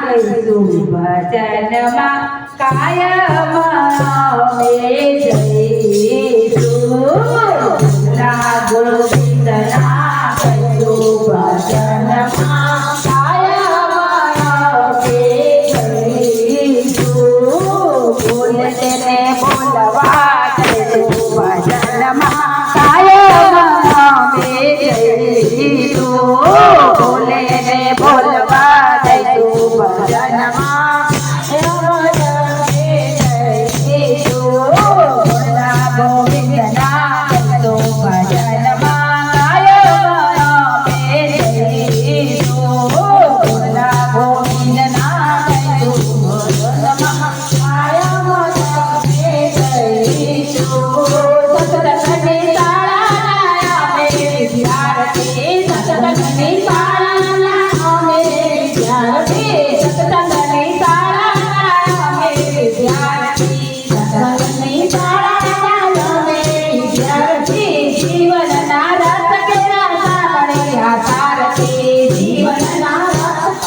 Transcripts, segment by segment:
ગઈશું ભજનમાં કાયમ અમે જઈશું ગોવિંદના ગઈશું ભજનમાં કાયમ અમે જઈશું બોલતે ને બોલવા જઈશું ભજનમાં કાયમ અમે જઈશું બોલે ને બોલવા જઈશું ભજનમાં ગોવિંદના ગઈશું ભજનમાં કાયમ અમે જઈશું ગોવિંદના ગઈશું ભજનમાં કાયમ અમે જઈશું સતસંગની શાળાના અમે વિદ્યાર્થી સતસંગની શાળાના અમે વિદ્યાર્થી સતસંગની શાળાના અમે વિદ્યાર્થી સતસંગની શાળાના અમે વિદ્યાર્થી જીવનના રસ કેરા સાંભળ્યા સારથી જીવનના રસ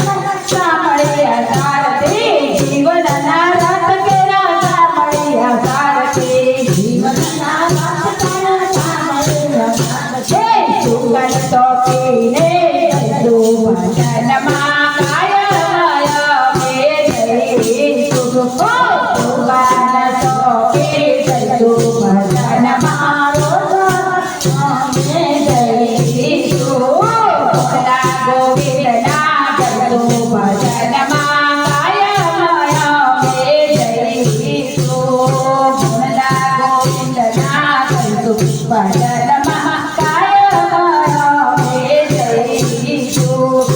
સાંભળ્યા સારથી જીવનના રસ કેરા સાંભળ્યા સારથી જીવનના રસ કેરા સાંભળ્યા સારથી સુગંધ તો પીને જઈશું ભજનમાં કાયમ અમે જઈશું સુગંધ તો પી જઈશું ભજનમાં રોજ અમે જઈશું ભોલા ગોવિંદના જઈશું ભજનમાં કાયમ અમે જઈશું ભોલા ગોવિંદના જઈશું ભજનમાં કાયમ અમે જઈશું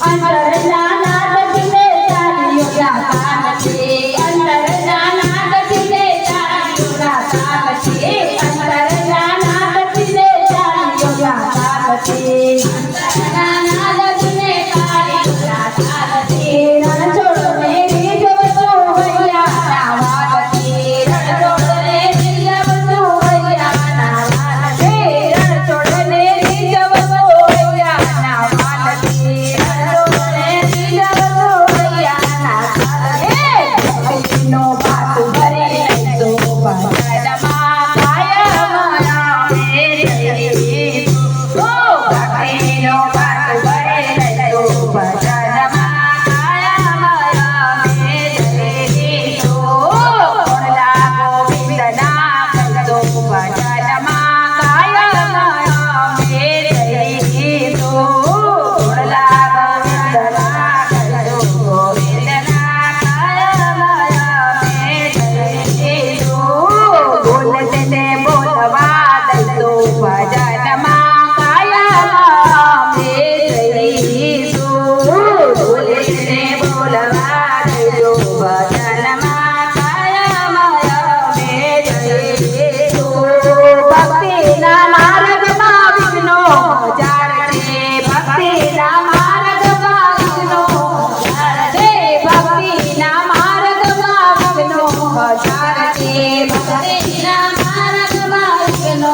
અંતરના નાદને તાળીઓ ગાતા નથી અંતરના નાદને તાળીઓ ગાતા નથી અંતરના નાદને તાળીઓ ગાતા નથી અંતરના નાદને તાળીઓ ગાતા નથી રણછોડને રીઝવતો વૈયાના વાગતી રણછોડને રીઝવતો વૈયાના વાગતી રણછોડને રીઝવતો વૈયાના વાગતી રણછોડને રીઝવતો વૈયાના વાગતી નો પાત ભરી લઈશું ભજનમાં કાયમ અમે જઈશું ભક્તિનો પાત ભરી લઈશું ભજનમાં કાયમ અમે જઈશું ભોલા ગોવિંદના ગઈશું ભજનમાં કાયમ અમે જઈશું ભોલા ગોવિંદના ગઈશું ગોવિંદના કાયમ અમે જઈશું બોલતે ને બોલવા દઈશું ભજનમાં કાયમ અમે જઈશું બોલતે ને બોલવા દઈશું ભજનમાં કાયમ અમે જઈશું ભક્તિના માર્ગમાં વિઘ્નો હજાર છે ભક્તિના માર્ગમાં વિઘ્નો હજાર છે ભક્તિના માર્ગમાં વિઘ્નો હજાર છે ભક્તિના માર્ગમાં વિઘ્નો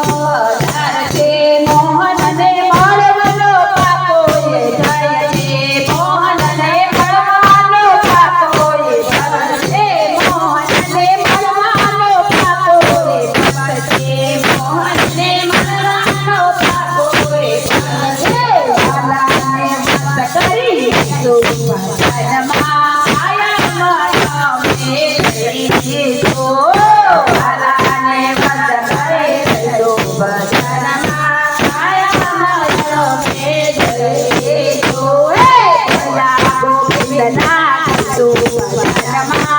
હજાર છે મોહનને મળવાનો પાકો એ જાય છે મોહનને મળવાનો પાકો એ જાય છે મોહનને મળવાનો પાકો એ જાય છે મોહનને મળવાનો પાકો એ જાય છે વાલાને મસ્ત કરી લઈશું ભજનમાં કાયમ અમે જઈશું વાલાને મસ્ત કરી લઈશું ભજનમાં કાયમ અમે જઈશું ભોલા ગોવિંદના ગઈશું ભજનમાં